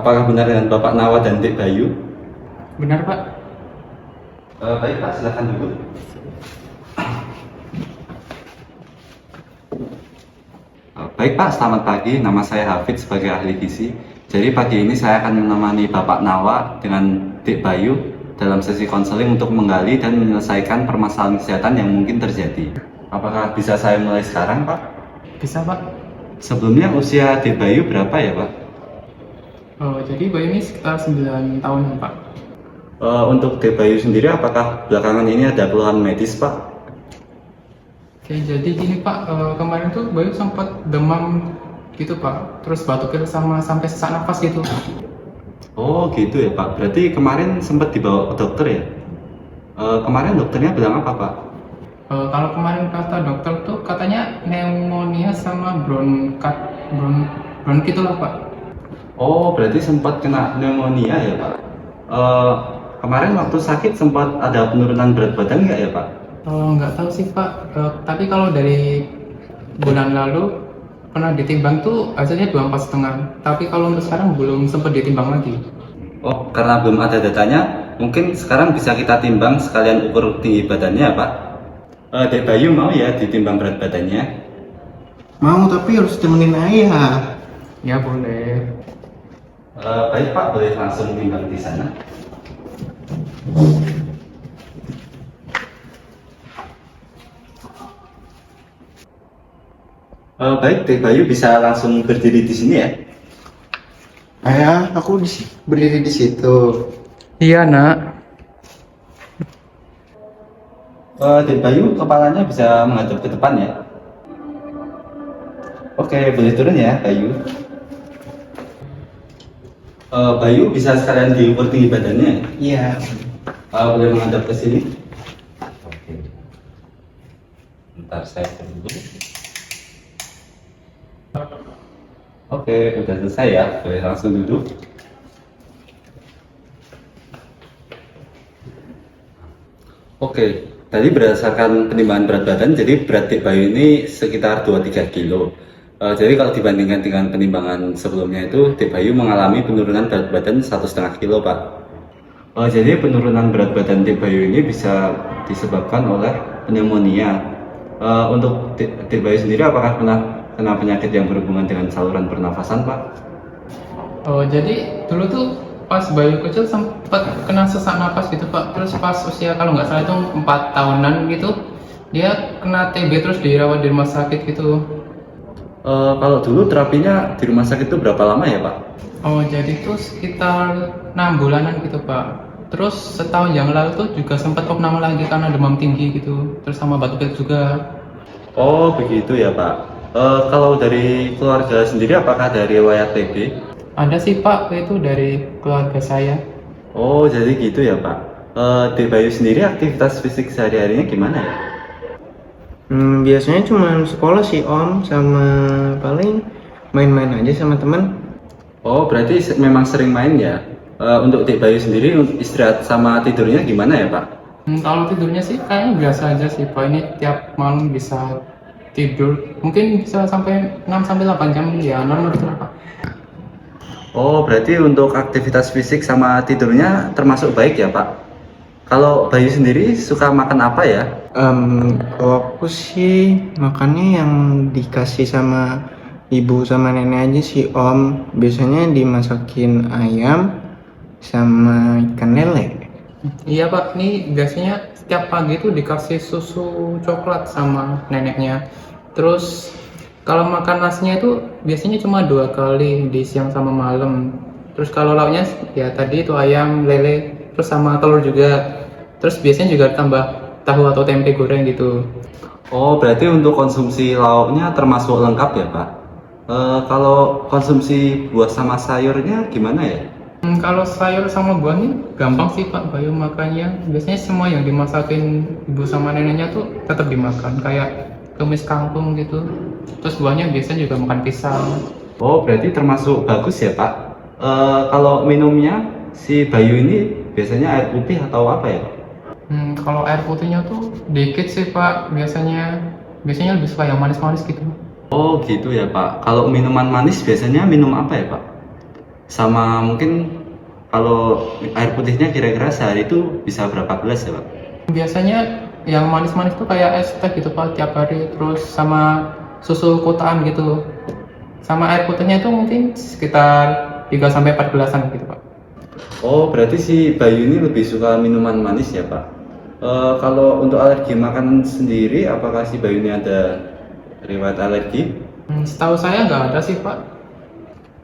Apakah benar dengan Bapak Nawa dan Dek Bayu? Benar, Pak. Baik Pak, silakan dulu. Baik Pak, selamat pagi. Nama saya Hafid sebagai ahli gizi. Jadi pagi ini saya akan menemani Bapak Nawa dengan Dek Bayu dalam sesi konseling untuk menggali dan menyelesaikan permasalahan kesehatan yang mungkin terjadi. Apakah bisa saya mulai sekarang Pak? Bisa, Pak. Sebelumnya usia Dek Bayu berapa ya Pak? Jadi Bayu ini sekitar 9 tahun, Pak. Untuk Dek Bayu sendiri apakah belakangan ini ada keluhan medis Pak? Oke, jadi gini, Pak. Kemarin tuh Bayu sempat demam gitu, Pak. Terus batuk pilek sama sampai sesak nafas gitu. Oh gitu ya Pak, berarti kemarin sempat dibawa ke dokter ya? Kemarin dokternya bilang apa Pak? Kalau kemarin kata dokter tuh katanya pneumonia sama bronkitis lah, Pak. Oh berarti sempat kena pneumonia ya Pak? Kemarin waktu sakit sempat ada penurunan berat badan nggak ya Pak? Nggak tahu sih, Pak. Tapi kalau dari bulan lalu pernah ditimbang tuh hasilnya 24,5. Tapi kalau untuk sekarang belum sempat ditimbang lagi. Oh karena belum ada datanya, mungkin sekarang bisa kita timbang sekalian ukur tinggi badannya ya Pak? Dek Bayu mau ya ditimbang berat badannya? Mau, tapi harus temenin ayah. Ya boleh. Baik Pak, boleh langsung timbang di sana. Baik, Dek Bayu bisa langsung berdiri di sini ya? Ayah, aku berdiri di situ. Iya, Nak. Dek Bayu kepalanya bisa menghadap ke depan ya? Oke, boleh turun ya, Bayu. Bayu bisa sekalian diukur tinggi badannya? Iya. Boleh menghadap ke sini? Oke. Bentar saya turun dulu. Oke, udah selesai ya. Boleh langsung duduk. Oke, tadi berdasarkan penimbangan berat badan, jadi berat Dek Bayu ini sekitar 2-3 kilo. Jadi kalau dibandingkan dengan penimbangan sebelumnya itu, Dek Bayu mengalami penurunan berat badan 1,5 kilo, Pak. Jadi penurunan berat badan Dek Bayu ini bisa disebabkan oleh pneumonia. Untuk Dek Bayu sendiri, apakah pernah kena penyakit yang berhubungan dengan saluran pernafasan, Pak? Jadi dulu tuh pas Bayu kecil sempat kena sesak napas gitu, Pak. Terus pas usia kalau nggak salah itu 4 tahunan gitu, dia kena TB terus dirawat di rumah sakit gitu. Kalau dulu terapinya di rumah sakit itu berapa lama ya, Pak? Jadi itu sekitar 6 bulanan gitu, Pak. Terus setahun yang lalu tuh juga sempat opname lagi karena demam tinggi gitu. Terus sama batuk pilek juga. Oh begitu ya Pak. Kalau dari keluarga sendiri apakah ada riwayat TB? Ada sih, Pak, itu dari keluarga saya. Oh jadi gitu ya Pak. Dek Bayu sendiri aktivitas fisik sehari-harinya gimana ya? Biasanya cuma sekolah sih Om, sama paling main-main aja sama teman. Oh berarti memang sering main ya? Untuk Dek Bayu sendiri istirahat sama tidurnya gimana ya Pak? Kalau tidurnya sih kayaknya biasa aja sih, Pak. Ini tiap malam bisa tidur, mungkin bisa sampai 6-8 jam ya, normal gitu lah, Pak. Oh berarti untuk aktivitas fisik sama tidurnya termasuk baik ya Pak? Kalau Bayu sendiri suka makan apa ya? Kalau aku sih makannya yang dikasih sama ibu sama nenek aja sih Om. Biasanya dimasakin ayam sama ikan lele. Iya, Pak, ini biasanya setiap pagi itu dikasih susu coklat sama neneknya. Terus kalau makan nasinya itu biasanya cuma 2 kali di siang sama malam. Terus kalau lauknya ya tadi itu ayam, lele, terus sama telur juga. Terus biasanya juga tambah tahu atau tempe goreng gitu. Oh berarti untuk konsumsi lauknya termasuk lengkap ya Pak? Kalau konsumsi buah sama sayurnya gimana ya? Kalau sayur sama buahnya gampang sih, Pak, Bayu makannya. Biasanya semua yang dimasakin ibu sama neneknya tuh tetap dimakan, kayak tumis kangkung gitu. Terus buahnya biasanya juga makan pisang. Oh berarti termasuk bagus ya Pak? Kalau minumnya si Bayu ini biasanya air putih atau apa ya? Kalau air putihnya tuh dikit sih, Pak. Biasanya lebih suka yang manis-manis gitu. Oh gitu ya Pak. Kalau minuman manis biasanya minum apa ya Pak? Sama mungkin kalau air putihnya kira-kira sehari itu bisa berapa gelas ya Pak? Biasanya yang manis-manis tuh kayak es teh gitu Pak tiap hari, terus sama susu kotaan gitu. Sama air putihnya itu mungkin sekitar 3 sampai 4 gelasan gitu Pak. Oh, berarti si Bayu ini lebih suka minuman manis ya Pak? Kalau untuk alergi makanan sendiri, apakah si Bayu ini ada riwayat alergi? Setahu saya nggak ada sih Pak.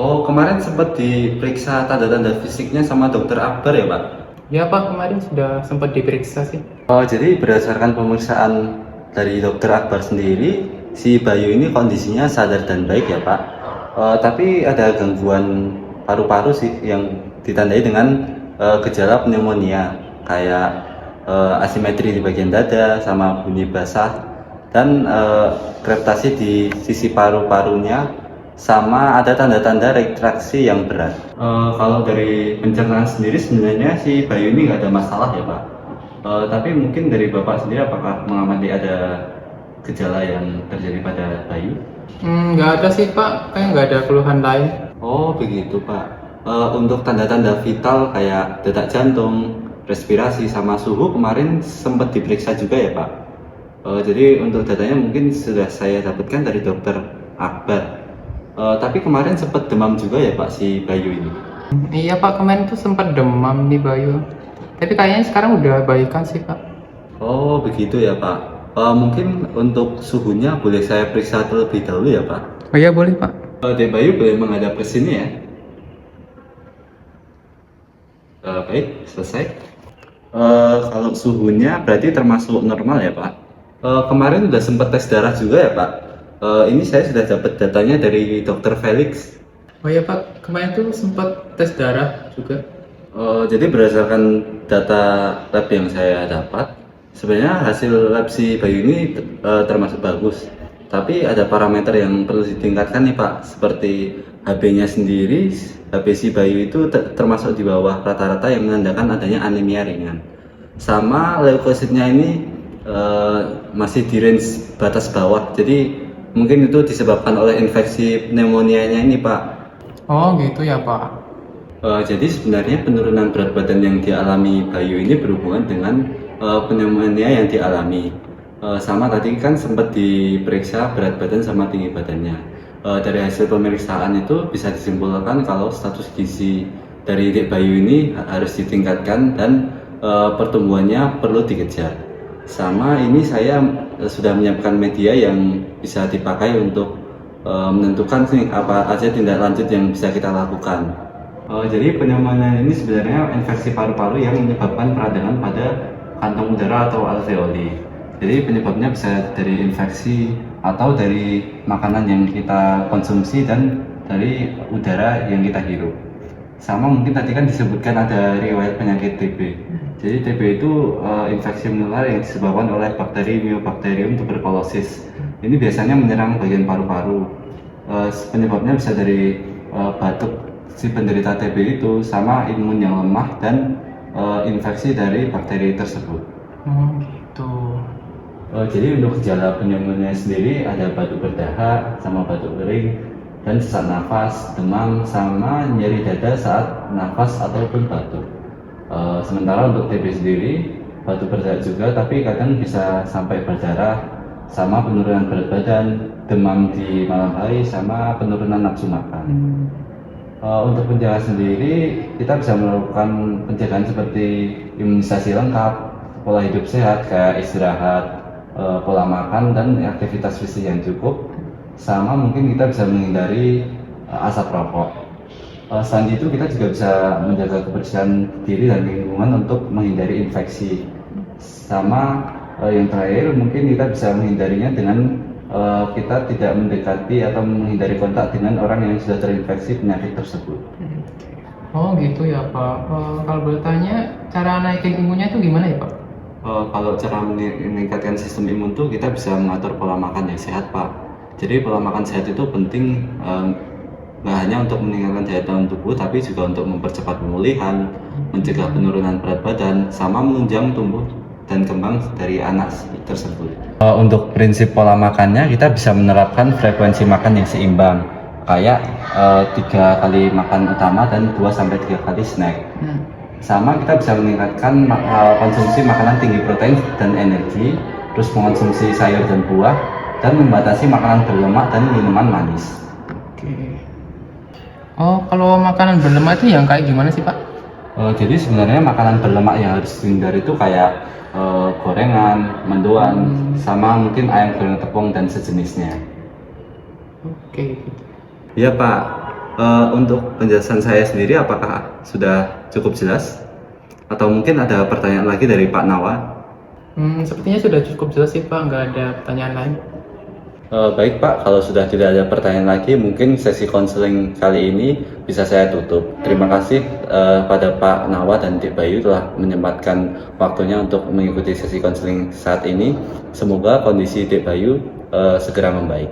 Oh, kemarin sempat diperiksa tanda-tanda fisiknya sama dokter Akbar ya Pak? Ya Pak, kemarin sudah sempat diperiksa sih. Oh, jadi berdasarkan pemeriksaan dari dokter Akbar sendiri, si Bayu ini kondisinya sadar dan baik ya Pak. Tapi ada gangguan paru-paru sih yang ditandai dengan gejala pneumonia, kayak asimetri di bagian dada, sama bunyi basah, dan kreptasi di sisi paru-parunya, sama ada tanda-tanda retraksi yang berat. Kalau dari pencernaan sendiri sebenarnya si Bayu ini nggak ada masalah ya Pak. Tapi mungkin dari Bapak sendiri apakah mengamati ada gejala yang terjadi pada Bayu? Nggak ada sih Pak, kayak nggak ada keluhan lain. Oh begitu Pak. Untuk tanda-tanda vital kayak detak jantung, respirasi, sama suhu kemarin sempat diperiksa juga ya Pak. Jadi untuk datanya mungkin sudah saya dapatkan dari dokter Akbar. Tapi kemarin sempat demam juga ya Pak si Bayu ini. Iya Pak, kemarin tuh sempat demam nih Bayu. Tapi kayaknya sekarang udah baikan sih Pak. Oh begitu ya Pak. Mungkin untuk suhunya boleh saya periksa terlebih dahulu ya Pak. Oh iya boleh Pak. Dek Bayu boleh menghadap ke sini ya. Baik, selesai. Kalau suhunya berarti termasuk normal ya Pak. Kemarin udah sempat tes darah juga ya Pak. Ini saya sudah dapat datanya dari Dokter Felix. Oh iya Pak, kemarin tuh sempat tes darah juga. Jadi berdasarkan data lab yang saya dapat, sebenarnya hasil lab si Bayu ini termasuk bagus. Tapi ada parameter yang perlu ditingkatkan nih Pak, seperti HB-nya sendiri, HB si Bayu itu termasuk di bawah rata-rata yang menandakan adanya anemia ringan. Sama leukositnya ini masih di range batas bawah, jadi mungkin itu disebabkan oleh infeksi pneumonia-nya ini Pak. Oh gitu ya Pak. Jadi sebenarnya penurunan berat badan yang dialami Bayu ini berhubungan dengan pneumonia yang dialami. Sama tadi kan sempat diperiksa berat badan sama tinggi badannya. Dari hasil pemeriksaan itu bisa disimpulkan kalau status gizi dari Dek Bayu ini harus ditingkatkan dan pertumbuhannya perlu dikejar. Sama ini saya sudah menyiapkan media yang bisa dipakai untuk menentukan nih apa aja tindak lanjut yang bisa kita lakukan. Jadi pneumonia ini sebenarnya infeksi paru-paru yang menyebabkan peradangan pada kantong udara atau alveoli. Jadi penyebabnya bisa dari infeksi atau dari makanan yang kita konsumsi dan dari udara yang kita hirup. Sama mungkin tadi kan disebutkan ada riwayat penyakit TB. Jadi TB itu infeksi menular yang disebabkan oleh bakteri Mycobacterium tuberculosis. Ini biasanya menyerang bagian paru-paru. Penyebabnya bisa dari batuk si penderita TB itu, sama imun yang lemah dan infeksi dari bakteri tersebut. Oh gitu. Jadi untuk gejala pneumonia sendiri ada batuk berdahak, sama batuk kering, dan sesak nafas, demam, sama nyeri dada saat nafas ataupun batuk. Sementara untuk TB sendiri batuk berdahak juga, tapi kadang bisa sampai berdarah, sama penurunan berat badan, demam di malam hari, sama penurunan nafsu makan. Untuk penjagaan sendiri kita bisa melakukan pencegahan seperti imunisasi lengkap, pola hidup sehat kayak istirahat, pola makan, dan aktivitas fisik yang cukup. Sama mungkin kita bisa menghindari asap rokok. Selain itu kita juga bisa menjaga kebersihan diri dan lingkungan untuk menghindari infeksi. Sama yang terakhir mungkin kita bisa menghindarinya dengan kita tidak mendekati atau menghindari kontak dengan orang yang sudah terinfeksi penyakit tersebut. Oh gitu ya Pak. Kalau boleh tanya, cara naikin imunnya itu gimana ya Pak? Kalau cara meningkatkan sistem imun tuh kita bisa mengatur pola makan yang sehat Pak. Jadi pola makan sehat itu penting nggak hanya untuk meningkatkan daya tahan tubuh, tapi juga untuk mempercepat pemulihan, mencegah penurunan berat badan, sama menunjang tumbuh dan kembang dari anak tersebut. Untuk prinsip pola makannya kita bisa menerapkan frekuensi makan yang seimbang, kayak 3 kali makan utama dan 2 sampai 3 kali snack. Sama kita bisa meningkatkan konsumsi makanan tinggi protein dan energi, terus mengonsumsi sayur dan buah, dan membatasi makanan berlemak dan minuman manis. Oke. Oh, kalau makanan berlemak itu yang kayak gimana sih, Pak? Jadi sebenarnya makanan berlemak yang harus dihindari itu kayak gorengan, mendoan, sama mungkin ayam goreng tepung dan sejenisnya. Oke, gitu. Iya Pak, untuk penjelasan saya sendiri apakah sudah cukup jelas? Atau mungkin ada pertanyaan lagi dari Pak Nawa? Sepertinya sudah cukup jelas sih, Pak, nggak ada pertanyaan lain. Baik Pak, kalau sudah tidak ada pertanyaan lagi, mungkin sesi konseling kali ini bisa saya tutup. Terima kasih pada Pak Nawa dan Dik Bayu telah menyempatkan waktunya untuk mengikuti sesi konseling saat ini. Semoga kondisi Dik Bayu segera membaik.